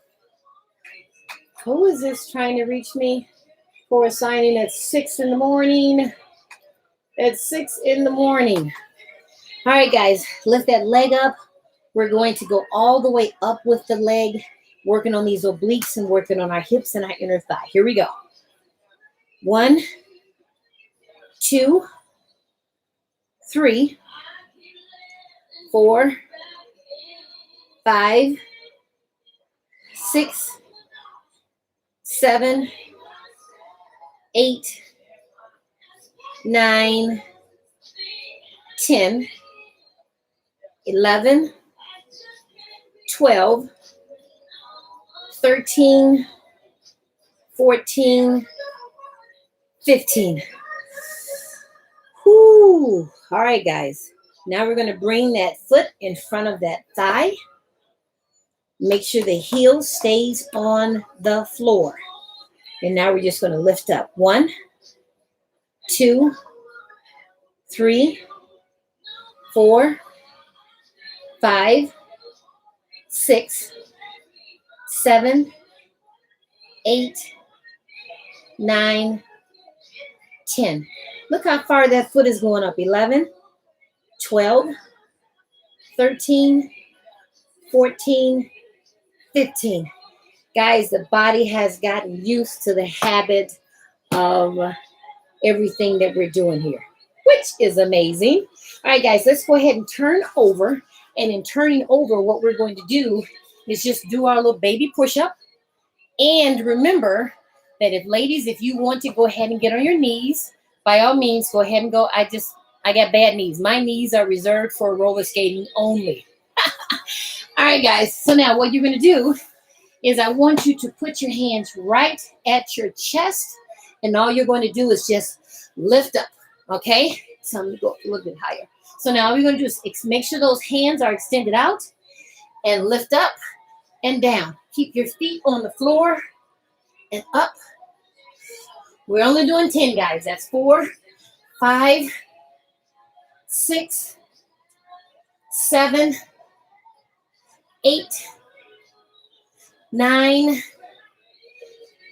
[SPEAKER 1] Who is this trying to reach me for a signing at 6 in the morning? At 6 in the morning. All right, guys, lift that leg up. We're going to go all the way up with the leg, working on these obliques and working on our hips and our inner thigh. Here we go. 1, 2, 3, 4, 5, 6, 7, 8, 9, 10, 11, 12, 13, 14, 15. Whoo. All right, guys. Now we're going to bring that foot in front of that thigh. Make sure the heel stays on the floor. And now we're just going to lift up. 1, 2, 3, 4, 5, 6, 7, 8, 9, 10. Look how far that foot is going up. 11, 12, 13, 14, 15. Guys, the body has gotten used to the habit of everything that we're doing here, which is amazing. All right, guys, let's go ahead and turn over. And in turning over, what we're going to do is just do our little baby push-up. And remember that if you want to go ahead and get on your knees, by all means, go ahead and go. I got bad knees. My knees are reserved for roller skating only. All right, guys. So now what you're going to do is I want you to put your hands right at your chest. And all you're going to do is just lift up. Okay? So I'm going to go a little bit higher. So now all we're going to do is make sure those hands are extended out and lift up and down. Keep your feet on the floor and up. We're only doing 10, guys. That's 4, 5, 6, 7, 8, 9,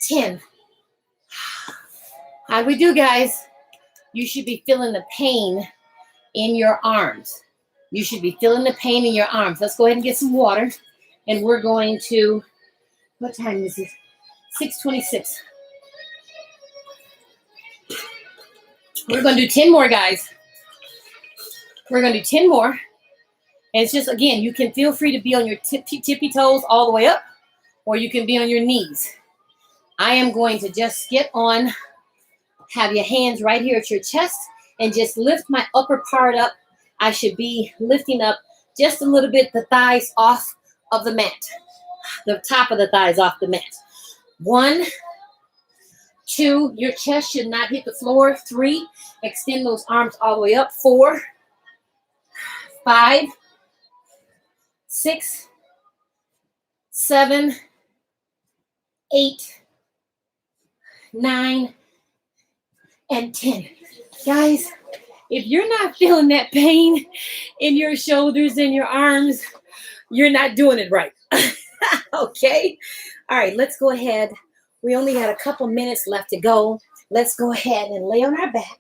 [SPEAKER 1] 10. How we do, guys? You should be feeling the pain in your arms. You should be feeling the pain in your arms. Let's go ahead and get some water. And we're going to, what time is it? 6:26. We're going to do 10 more, guys. We're going to do 10 more. And it's just, again, you can feel free to be on your tippy toes all the way up, or you can be on your knees. I am going to just get on, have your hands right here at your chest, and just lift my upper part up. I should be lifting up just a little bit the thighs off of the mat. The top of the thighs off the mat. 1, 2, your chest should not hit the floor. 3, extend those arms all the way up. 4, 5, 6, 7, 8, 9, and 10. Guys, if you're not feeling that pain in your shoulders and your arms, you're not doing it right. Okay? All right, let's go ahead. We only got a couple minutes left to go. Let's go ahead and lay on our back.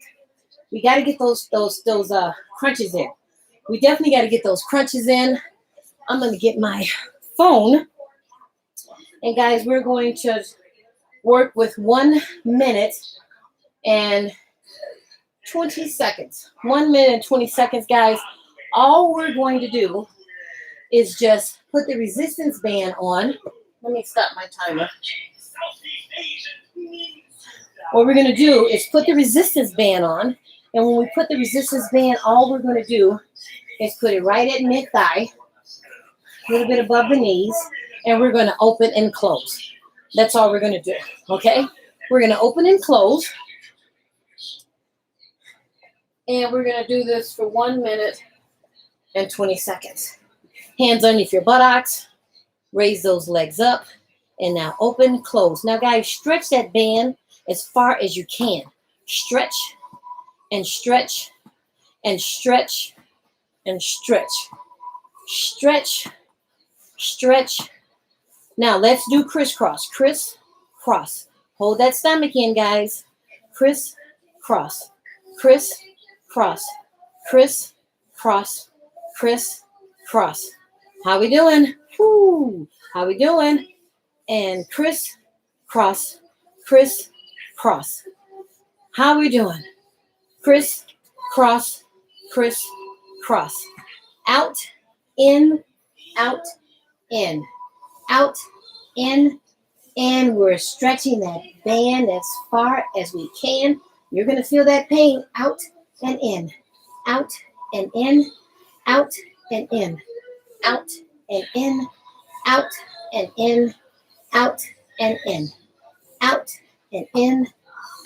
[SPEAKER 1] We got to get those crunches in. We definitely got to get those crunches in. I'm going to get my phone. And guys, we're going to work with 1 minute and 20 seconds. 1 minute and 20 seconds, guys. All we're going to do is just put the resistance band on. Let me stop my timer. What we're going to do is put the resistance band on. And when we put the resistance band, all we're going to do is put it right at mid-thigh, a little bit above the knees, and we're going to open and close. That's all we're going to do, okay? We're going to open and close. And we're going to do this for 1 minute and 20 seconds. Hands underneath your buttocks. Raise those legs up. And now open, close. Now, guys, stretch that band as far as you can. Stretch and stretch and stretch and stretch. Stretch, stretch. Now, let's do crisscross. Criss-cross. Hold that stomach in, guys. Criss-cross. Criss-cross. Criss-cross. Criss-cross. How we doing? Whoo. How we doing? And criss-cross. Criss-cross. How we doing? Criss-cross. Criss-cross. Out, in, out, in. Out, in, And we're stretching that band as far as we can. You're going to feel that pain out and in, out and in, out and in, out and in, out and in, out and in, out and in,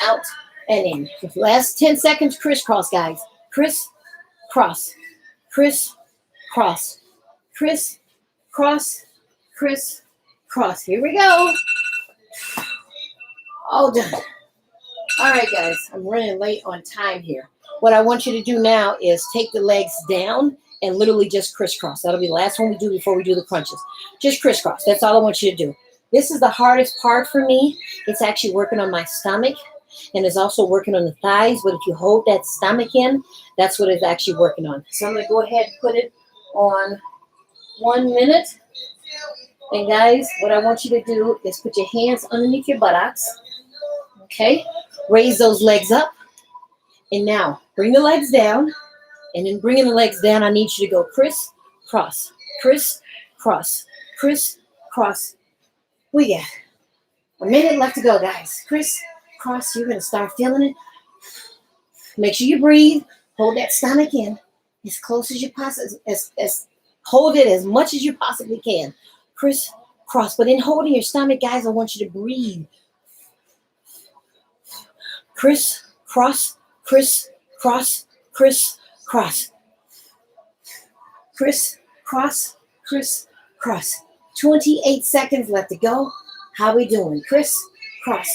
[SPEAKER 1] out and in. Last 10 seconds, crisscross, guys. Criss, cross, criss, cross, criss, cross, criss, cross. Here we go. All done. All right, guys, I'm running late on time here. What I want you to do now is take the legs down and literally just crisscross. That'll be the last one we do before we do the crunches. Just crisscross. That's all I want you to do. This is the hardest part for me. It's actually working on my stomach, and it's also working on the thighs. But if you hold that stomach in, that's what it's actually working on. So I'm going to go ahead and put it on 1 minute. And guys, what I want you to do is put your hands underneath your buttocks. Okay? Raise those legs up. And now, bring the legs down. And in bringing the legs down, I need you to go criss, cross, criss, cross, criss, cross. We got a minute left to go, guys. Criss, cross. You're going to start feeling it. Make sure you breathe. Hold that stomach in as close as you possibly, hold it as much as you possibly can. Criss, cross. But in holding your stomach, guys, I want you to breathe. Criss, cross, criss, cross, criss, cross. Criss, cross, criss, cross. 28 seconds left to go. How we doing? Criss, cross,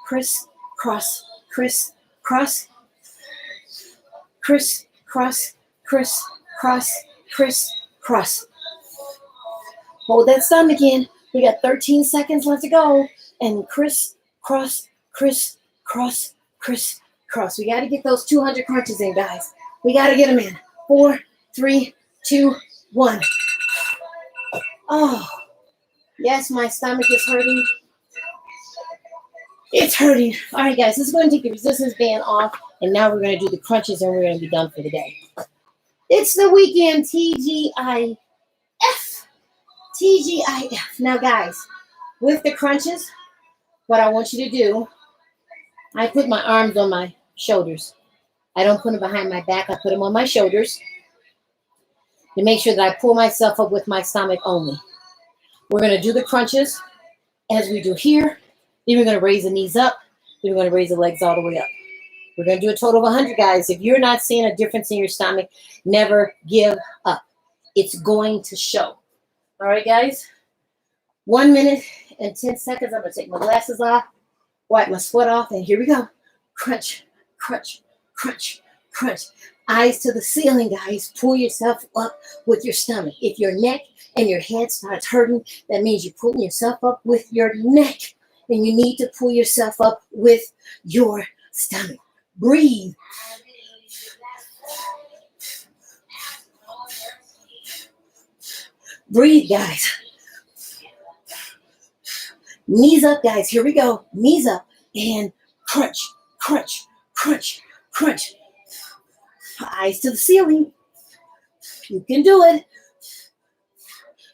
[SPEAKER 1] criss, cross, criss, cross. Criss, cross, criss, cross, criss, cross. Hold that stomach in. We got 13 seconds left to go. And criss, cross, criss, cross, criss, cross. We got to get those 200 crunches in, guys. We got to get them in. 4, 3, 2, 1. Oh, yes, my stomach is hurting. It's hurting. All right, guys, let's go and take the resistance band off. And now we're going to do the crunches and we're going to be done for the day. It's the weekend, TGIF. TGIF. Now, guys, with the crunches, what I want you to do, I put my arms on my shoulders. I don't put them behind my back. I put them on my shoulders to make sure that I pull myself up with my stomach only. We're going to do the crunches as we do here. Then we're going to raise the knees up. Then we're going to raise the legs all the way up. We're going to do a total of 100, guys. If you're not seeing a difference in your stomach, never give up. It's going to show. All right, guys? 1 minute and 10 seconds. I'm going to take my glasses off, wipe my sweat off, and here we go. Crunch, crunch, crunch, crunch. Eyes to the ceiling, guys. Pull yourself up with your stomach. If your neck and your head starts hurting, that means you're pulling yourself up with your neck. And you need to pull yourself up with your stomach. Breathe. Breathe, guys. Knees up, guys. Here we go. Knees up. And crunch, crunch, crunch, crunch. Eyes to the ceiling. You can do it.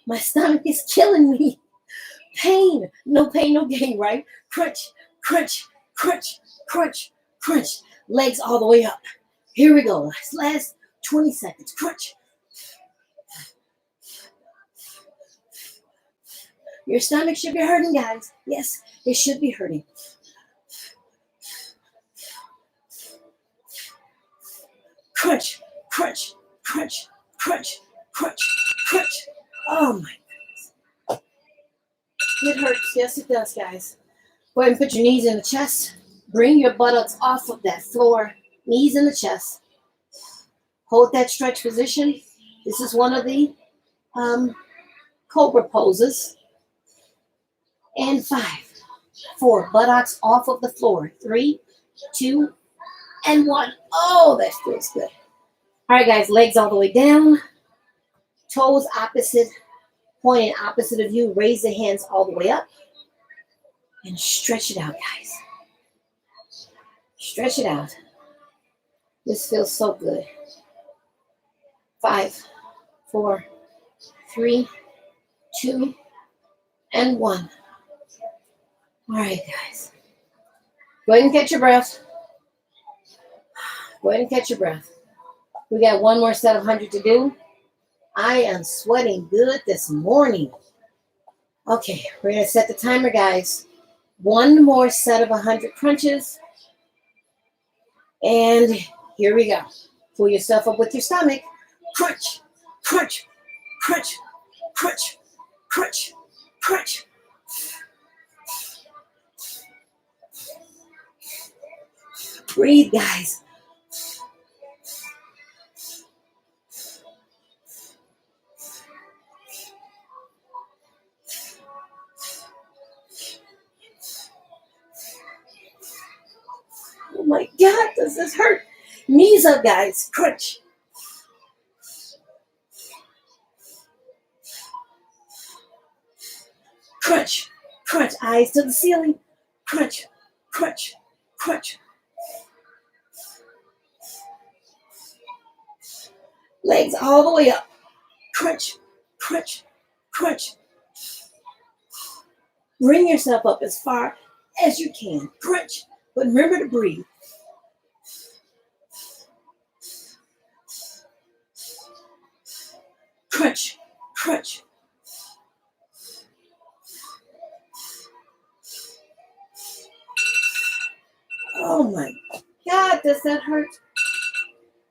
[SPEAKER 1] My stomach is killing me. Pain. No pain, no gain, right? Crunch, crunch, crunch, crunch, crunch. Legs all the way up. Here we go. Last 20 seconds. Crunch. Your stomach should be hurting, guys. Yes, it should be hurting. Crunch, crunch, crunch, crunch, crunch, crunch. Oh, my goodness. It hurts. Yes, it does, guys. Go ahead and put your knees in the chest. Bring your buttocks off of that floor. Knees in the chest. Hold that stretch position. This is one of the cobra poses. And 5, 4. Buttocks off of the floor. 3, 2, and 1. Oh, that feels good. All right, guys. Legs all the way down. Toes opposite. Pointing opposite of you. Raise the hands all the way up. And stretch it out, guys. Stretch it out. This feels so good. 5, 4, 3, 2, and 1. All right, guys. Go ahead and catch your breath. Go ahead and catch your breath. We got one more set of 100 to do. I am sweating good this morning. Okay, we're going to set the timer, guys. One more set of 100 crunches. And here we go. Pull yourself up with your stomach. Crunch, crunch, crunch, crunch, crunch, crunch. Breathe, guys. Oh my God, does this hurt? Knees up, guys. Crunch. Crunch, crunch. Eyes to the ceiling. Crunch, crunch, crunch. Legs all the way up. Crunch, crunch, crunch. Bring yourself up as far as you can. Crunch, but remember to breathe. Crunch, crunch. Oh my God, does that hurt?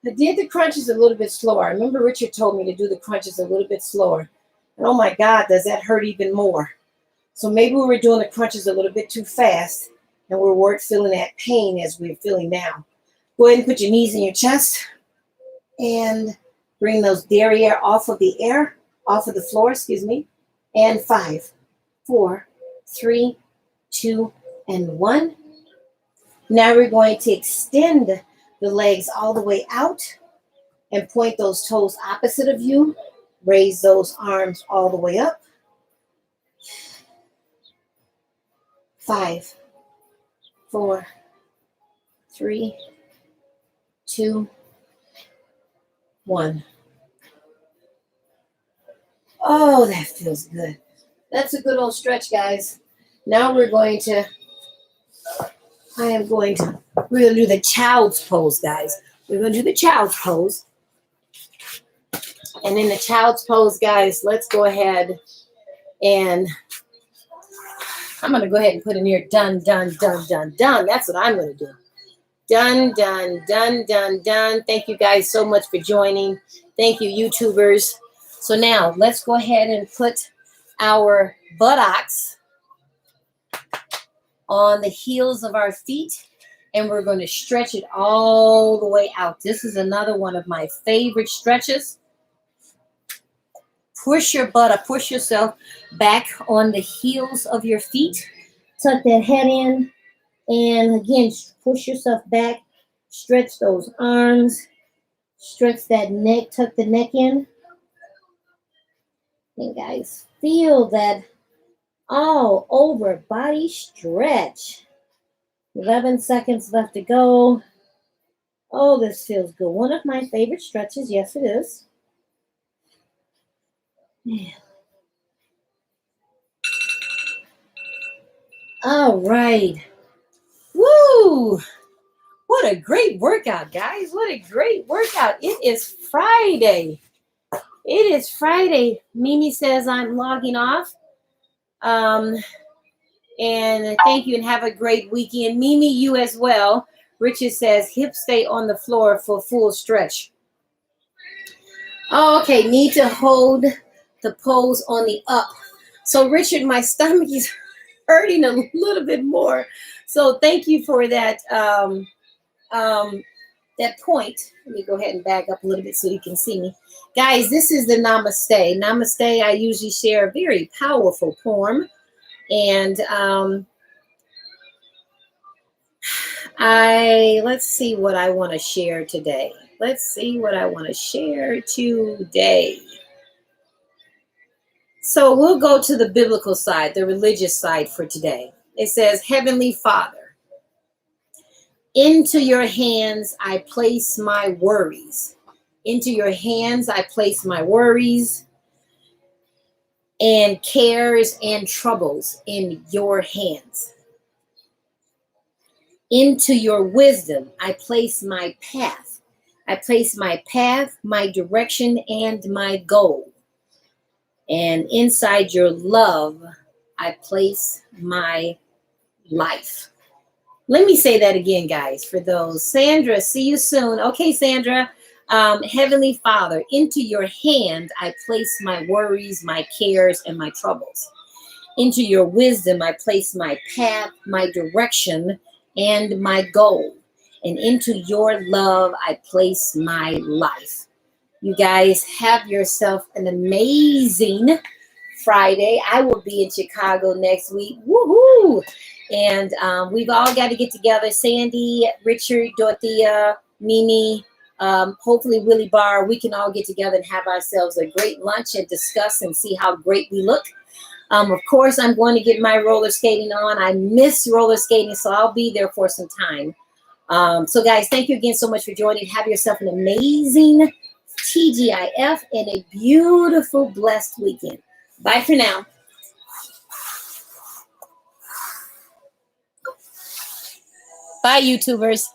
[SPEAKER 1] I did the crunches a little bit slower. I remember Richard told me to do the crunches a little bit slower. And oh my God, does that hurt even more? So maybe we were doing the crunches a little bit too fast and we weren't feeling that pain as we're feeling now. Go ahead and put your knees in your chest and bring those derriere off of the floor, excuse me. And 5, 4, 3, 2, and 1. Now we're going to extend the legs all the way out and point those toes opposite of you. Raise those arms all the way up. 5, 4, 3, 2, 1. Oh, that feels good. That's a good old stretch, guys. Now we're going to do the child's pose, guys. We're going to do the child's pose. And in the child's pose, guys, let's go ahead and I'm going to go ahead and put in here done, done, done, done, done. That's what I'm going to do. Done, done, done, done, done. Thank you guys so much for joining. Thank you, YouTubers. So now let's go ahead and put our buttocks on the heels of our feet, and we're going to stretch it all the way out. This is another one of my favorite stretches. Push your butt up, push yourself back on the heels of your feet. Tuck that head in, and again, push yourself back. Stretch those arms. Stretch that neck, tuck the neck in. And guys, feel that all over body stretch. 11 seconds left to go. Oh, this feels good. One of my favorite stretches. Yes, it is. Yeah. All right. Woo! What a great workout, guys. What a great workout. It is Friday. It is Friday. Mimi says I'm logging off. And thank you and have a great weekend. Mimi, you as well. Richard says hips stay on the floor for full stretch. Oh, okay. Need to hold the pose on the up. So Richard, my stomach is hurting a little bit more. So thank you for that that point. Let me go ahead and back up a little bit so you can see me. Guys, this is the Namaste. Namaste, I usually share a very powerful poem. And let's see what I want to share today. So we'll go to the biblical side, the religious side for today. It says, Heavenly Father, into your hands I place my worries. Into your hands I place my worries and cares and troubles in your hands. Into your wisdom, I place my path. I place my path, my direction, and my goal. And inside your love, I place my life. Let me say that again, guys, for those. Sandra, see you soon. Okay, Sandra. Heavenly Father, into your hand, I place my worries, my cares, and my troubles. Into your wisdom, I place my path, my direction, and my goal. And into your love, I place my life. You guys have yourself an amazing Friday. I will be in Chicago next week. Woohoo! And we've all got to get together. Sandy, Richard, Dorothea, Mimi, hopefully Willie Barr. We can all get together and have ourselves a great lunch and discuss and see how great we look. Of course, I'm going to get my roller skating on. I miss roller skating, so I'll be there for some time. So, guys, thank you again so much for joining. Have yourself an amazing TGIF and a beautiful, blessed weekend. Bye for now. Bye, YouTubers.